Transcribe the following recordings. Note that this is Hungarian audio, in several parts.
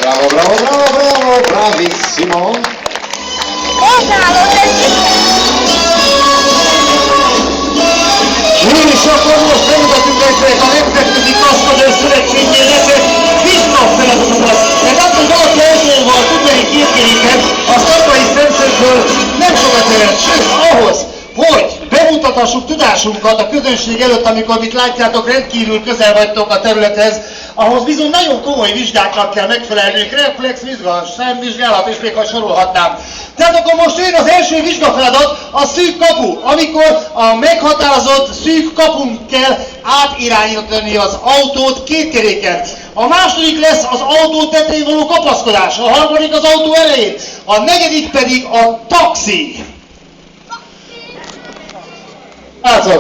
Bravo, bravo, bravo, bravo, bravissimo! És akkor most bemutatunk egyszerűen a Nemzetközi Kaszkadőr Szövetségének vizsgafeladatovat. Mert azt, hogy valaki autóval tud menni kétkeréken, a szakmai szemszögből nem sokat jelent. Sőt, ahhoz, hogy bemutathassuk tudásunkat a közönség előtt, amikor mit látjátok, rendkívül közel vagytok a területhez, ahhoz bizony nagyon komoly vizsgáknak kell megfelelniük, reflexvizsga, szemvizsgálat, és még ha sorolhatnám. Tehát akkor most jön az első vizsgafeladat, a szűk kapu, amikor a meghatározott szűk kapun kell átirányítani az autót kétkeréken. A második lesz az autó tetején való kapaszkodás, a harmadik az autó elején, a negyedik pedig a taxi.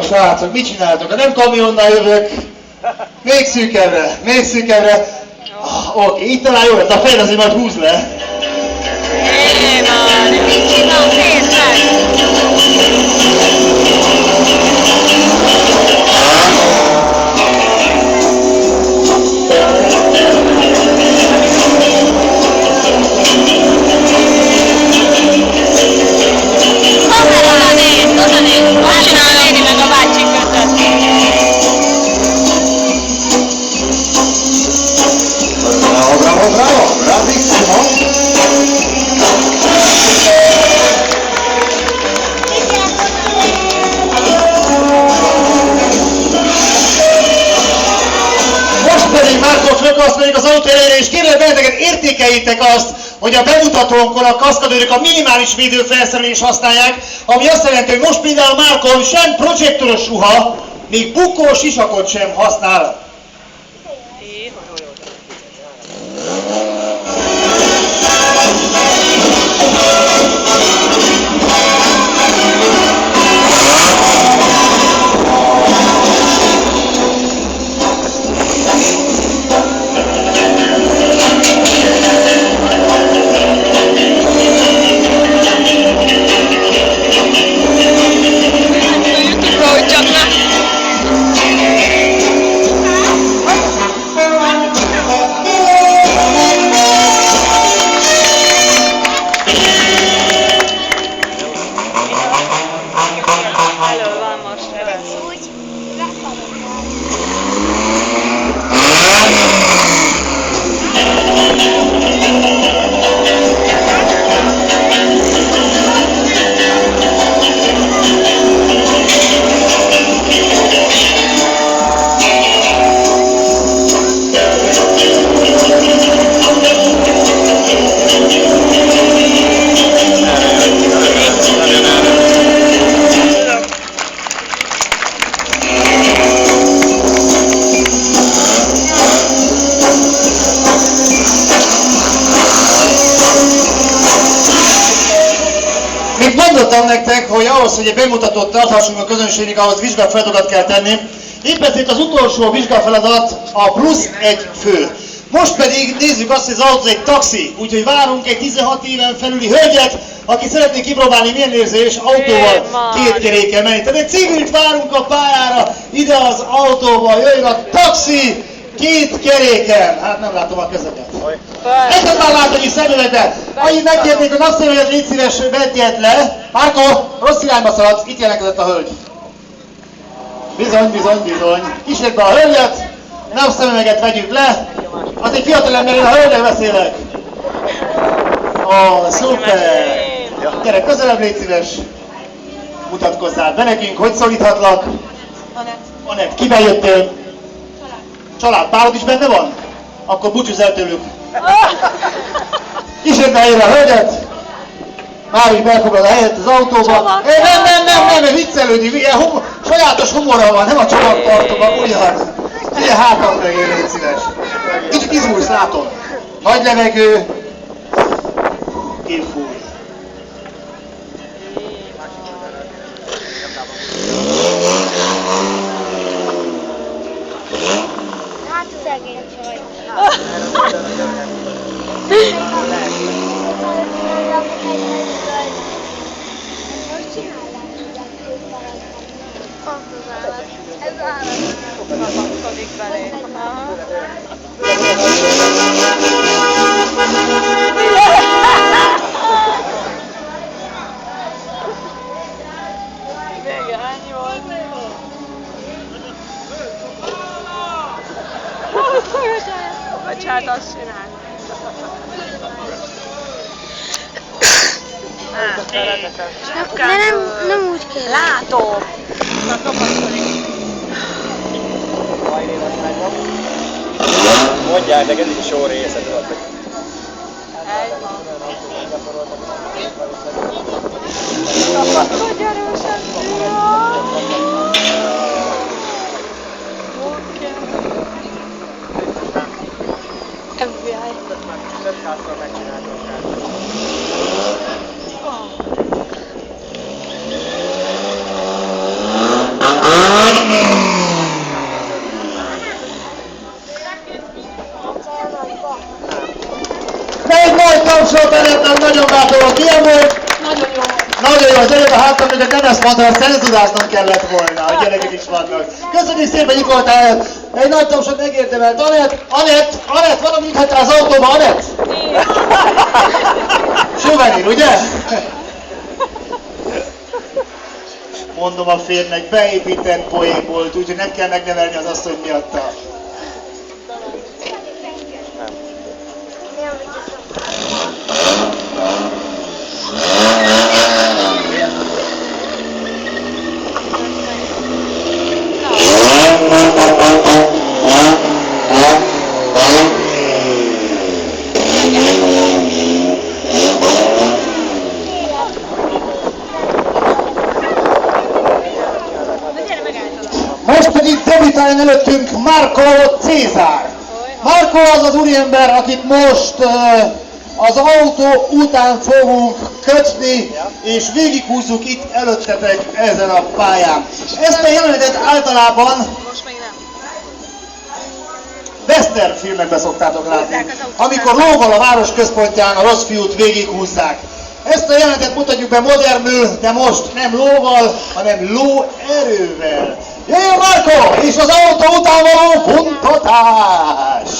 Srácok, mit csináltok? Nem kamionnal jövök. Még szűkebbre, még szűkebbre. Oké, itt talán jó lesz, a fejed azért majd húz le. Mit csinál, Fölkaszkodik az autó elejére, és kérlek benneteket, értékeljétek azt, hogy a bemutatónkon a kaszkadőrök a minimális védőfelszerelést használják, ami azt jelenti, hogy most például Márkon sem projektoros ruha, még bukó sisakot sem használ. Mondottam nektek, hogy ahhoz, hogy egy bemutatót tarthassunk a közönségnek, ahhoz vizsgafeladatokat kell tenni. Épp ezért az utolsó vizsgafeladat a plusz egy fő. Most pedig nézzük azt, hogy az autó egy taxi, úgyhogy várunk egy 16 éven felüli hölgyet, aki szeretné kipróbálni, milyen érzés autóval két keréken menni. Tehát egy civilt várunk a pályára, ide az autóval, jöjjön a taxi két keréken. Hát nem látom a kezeket. Egyetlen látani szemüveget. Annyit megkérnék, a napszemüveget légy szíves, vetjed le. Márko, rossz irányba szaladsz, itt jelentkezett a hölgy. Bizony, bizony, bizony. Kísérd be a hölgyet, napszemüveget vegyük le. Az egy fiatal ember, én a hölgynek beszélek. Ó, szuper. Gyere, közelebb légy szíves. Mutatkozzál be nekünk, hogy szólíthatlak? Anett, kiben jöttél? Család, párod is benne van? Akkor búcsúzz el tőlük. Kísérd be helyére a hölgyet. Már így belfoglal a helyet az autóba. Nem, viccelődjük, ilyen sajátos humorral van, nem a csomagtartóban, ugyan. Ilyen hátat meg légy szíves. Kicsit izgulsz, látom. Nagy levegő. Kifúj. Hát szegény csaj. Ez állat. Kapkodik belé. hát azt csinálni. Nem úgy kell. Látom. Na, dobaszolni. Mondják, de ez is a show része, tudod, hogy... Kapaszol, gyerősen! FBI. Egy nagy tapsot előttem, nagyon bátoros, milyen volt? Nagyon jó. Nagyon jó, az előbb a hátam mögött nem ezt mondta, hogy szenetudásnak kellett volna, a gyerekek is vannak. Köszönjük szépen, Nikoltál! Egy nagy tapsot megérdemelt. Anett, van, amit hagytál az autóba, Anett? Suvenír, ugye? Mondom a férnek, beépített poén volt, úgyhogy nem kell megnevelni az asszony miatta. Most pedig debütáljon előttünk Marco Cézár. Marco az az úriember, akit most az autó után fogunk kötni, és végighúzzuk itt előttetek ezen a pályán. Ezt a jelenetet általában Most még nem. western filmekben szoktátok látni, amikor lóval a város központján a rossz fiút végighúzzák. Ezt a jelenetet mutatjuk be modernül, de most nem lóval, hanem lóerővel. Jöjjön Marco, és az autó után való futtatás!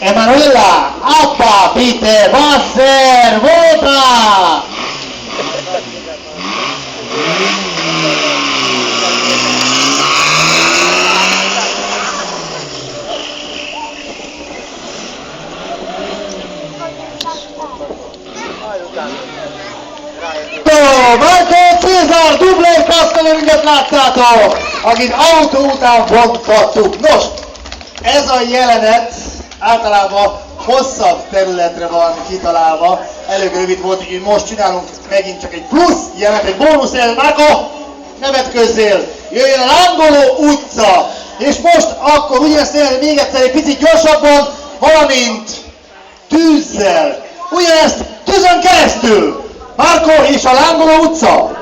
Emanuela, Appa, Peter, Wasser, Vota! Marco Cézár dublőr kasztolőrinket láttátok, akit autó után vontattuk. Nos, ez a jelenet általában hosszabb területre van kitalálva. Elég rövid volt, így most csinálunk megint csak egy plusz jelenet, egy bónusz jelenet. Marco, nevetközzél! Jöjjön a Lángoló utca! És most akkor ugyanezt jelenet még egyszer egy picit gyorsabban, valamint tűzzel. Ugyanezt tűzön keresztül! Marco és a Lángoló utca!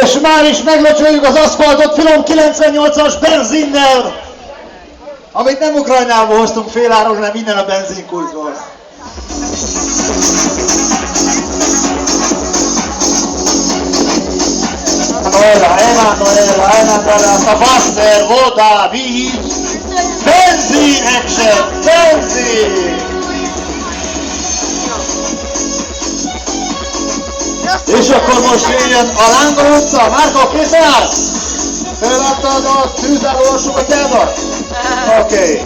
És már is meglöcsöljük az aszfaltot Filom 98-as benzinnel, amit nem Ukrajnából hoztunk féláron, hanem innen a benzinkultról. Emanuela, Wasser, Voda, víz, benzin action, benzin! És akkor most jöjjön a Lángoló utca. Márko, készen állsz? Feladtad a tűzálló sokatyádat? Oké.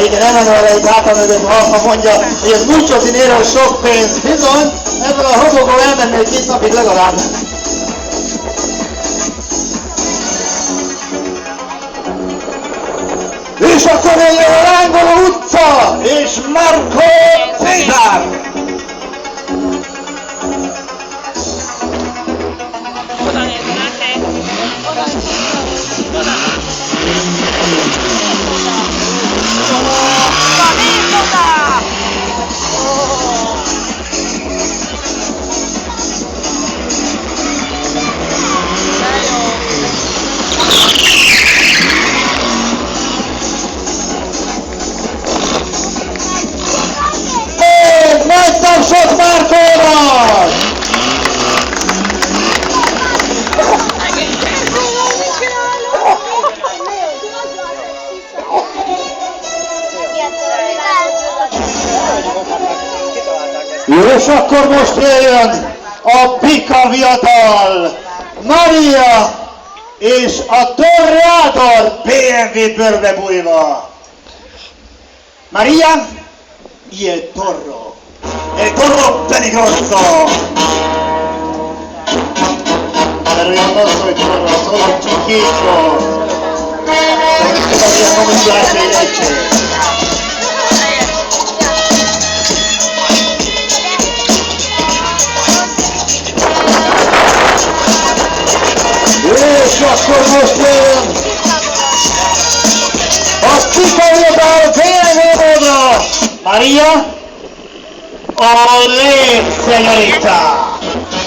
Igen, Emanuele itt hátam mögött halka mondja, hogy ez mucho dinero, sok pénz. Bizony, ebből a robogból elmenni egy 2 napig legalább. Akkor jön a Lángoló utca és Marco Cézár. Oda nézzenek, hely. Oda nézzenek. Oda nézz oda! De jó. Nagy tapsot Markónak! És akkor most jöjjön a Pika Viatal, Maria és a Torrador BMW bőrbe bújva. Maria y el toro peligroso. Pero yo no soy toro, soy un chiquito. Todavía no me hace leche. És akkor most jön a Pika Viatal BMW módra. Maria, olé, señorita!